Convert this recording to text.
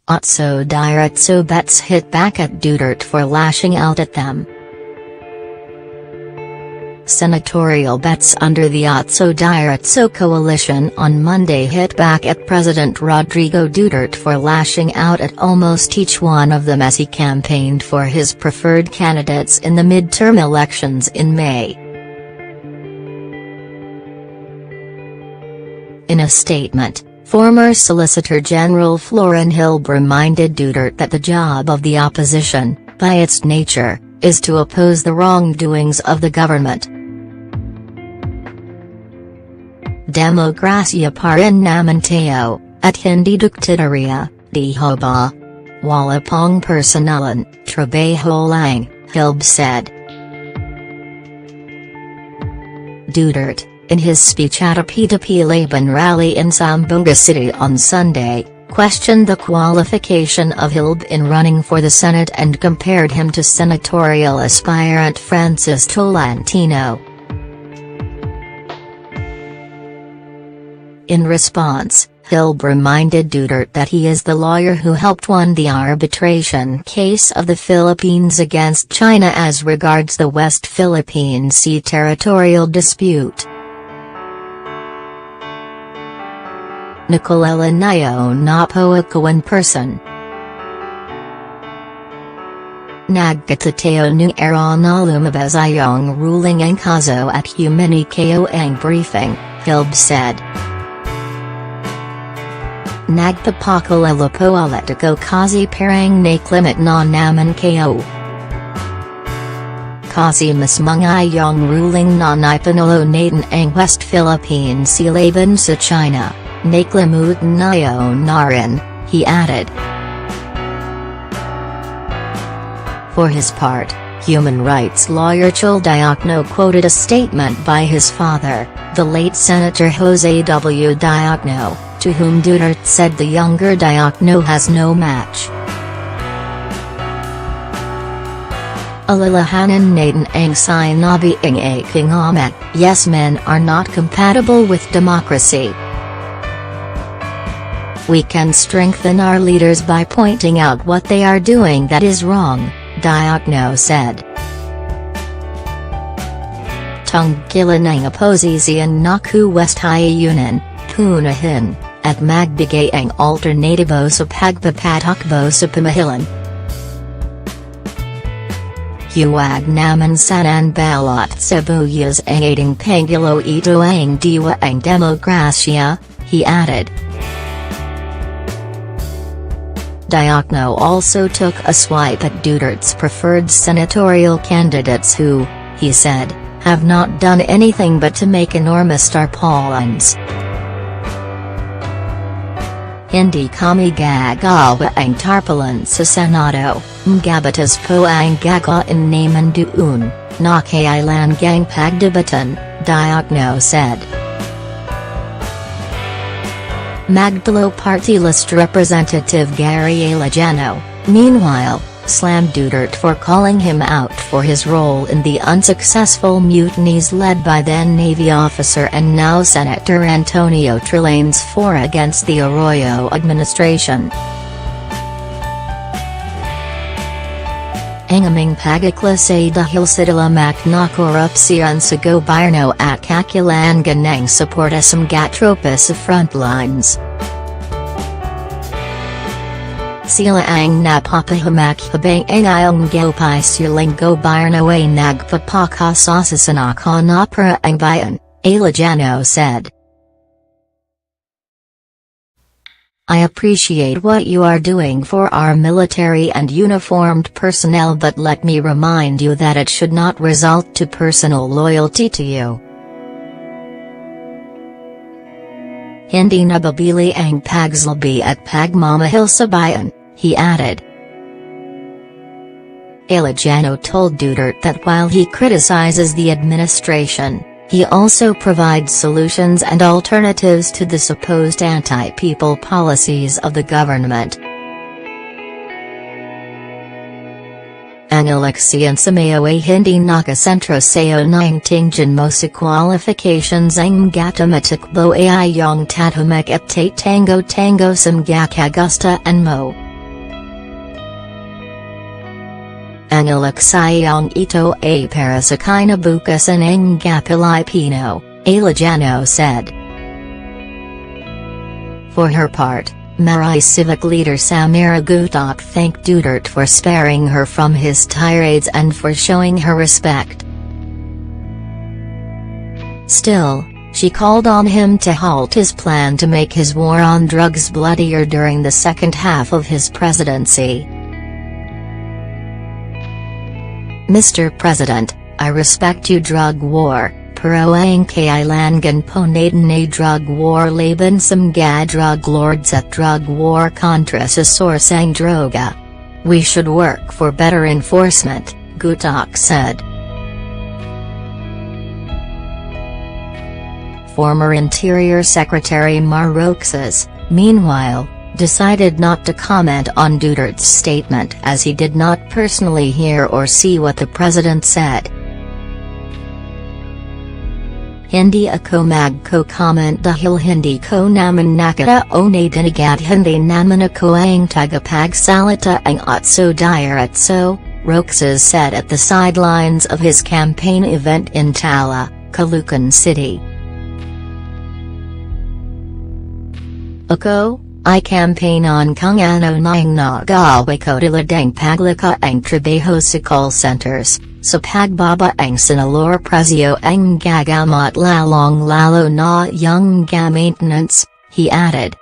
Otso Diretso bets hit back at Duterte for lashing out at them. Senatorial bets under the Otso Diretso coalition on Monday hit back at President Rodrigo Duterte for lashing out at almost each one of them as he campaigned for his preferred candidates in the midterm elections in May. In a statement, former Solicitor General Florin Hilb reminded Duterte that the job of the opposition, by its nature, is to oppose the wrongdoings of the government. Demokrasya parin naman tayo, at hindi diktatorya, di hoba. Wala pong personalan, trabaho lang, Hilb said. Duterte, in his speech at a P2P Laban rally in Zamboanga City on Sunday, questioned the qualification of Hilb in running for the Senate and compared him to senatorial aspirant Francis Tolentino. In response, Hilb reminded Duterte that he is the lawyer who helped win the arbitration case of the Philippines against China as regards the West Philippine Sea territorial dispute. Nicolella Nayo Napo Akawan person. Nagkatateo ng Aron na lumabas ayong ruling ang kaso at huminikayo ang briefing, Hilb said. Nagpapakalala po ulit ako kasi parang naklimit na naman kayo. Kasi mas mga yung ruling na naipanalo natin ang West Philippine Sea laban sa China, naklimutan na yun na rin, he added. For his part, human rights lawyer Chol Diokno quoted a statement by his father, the late Senator Jose W. Diokno, to whom Duterte said the younger Diokno has no match. Alalahanan natin ang sinabi ng aking ama, yes, men are not compatible with democracy. We can strengthen our leaders by pointing out what they are doing that is wrong, Diokno said. Tungkilan ng opposition naku West Hayunan, punahin, at magbigay ang alternatibo sa pagpapatakbo sa pamahilan. Huwag naman sanang balot sa buyas ang ating pangulo ito ang diwa ang demokrasya, he added. Diokno also took a swipe at Duterte's preferred senatorial candidates who, he said, have not done anything but to make enormous tarpaulins. Hindi kami gagawa ang tarpaulin sa Senado, ngabatas po ang gagawin naman doon, na kailangang pagdebatan, Diokno said. Magdalo Party List Representative Gary Alejano, meanwhile, slammed Duterte for calling him out for his role in the unsuccessful mutinies led by then Navy officer and now Senator Antonio Trillanes IV against the Arroyo administration. Ang aming pagkaklase dahil sa dilamak na korupsyon sa gobyerno at kakilangan ng suporta sa mga tropa sa frontlines. Sila ang napapahamak habang ang iyong gopay silang gobyerno ay nagpapakasasasan na para ang bayan, Alejano said. I appreciate what you are doing for our military and uniformed personnel, but let me remind you that it should not result to personal loyalty to you. Hindi nababili ang pagslabi at pagmamahal sa bayan, he added. Alejano told Duterte that while he criticizes the administration, he also provides solutions and alternatives to the supposed anti-people policies of the government. Ang eleksyon sa Mayo ay hindi nakasentro sa ng tingin mo sa qualifications ang matamatikbo ay yung tatamak at tango sa mga kagustaan mo. ang ilaksayang ito ay para sa kinabukasan ng mga Pilipino, Alejano said. For her part, Maray civic leader Samira Gutok thanked Duterte for sparing her from his tirades and for showing her respect. Still, she called on him to halt his plan to make his war on drugs bloodier during the second half of his presidency. Mr. President, I respect you drug war, pero ang kailangan po natin a drug war laban sa mga drug lords at drug war contra sa source ang droga. We should work for better enforcement, Gutok said. Former Interior Secretary Mar Roxas, meanwhile, decided not to comment on Duterte's statement as he did not personally hear or see what the president said. Hindi ako magko-comment dahil hindi ko naman nakataon dinigat hindi naman ako ang tagapagsalita ang Otso Diretso, Roxas said at the sidelines of his campaign event in Tala, Caloocan City. Ako, I campaign on kung ano nang nagawa ko talagang paglika ang trabaho sa call centers, sa pagbaba ang senador presyo ang gagamot lalong lalo na yung maintenance, he added.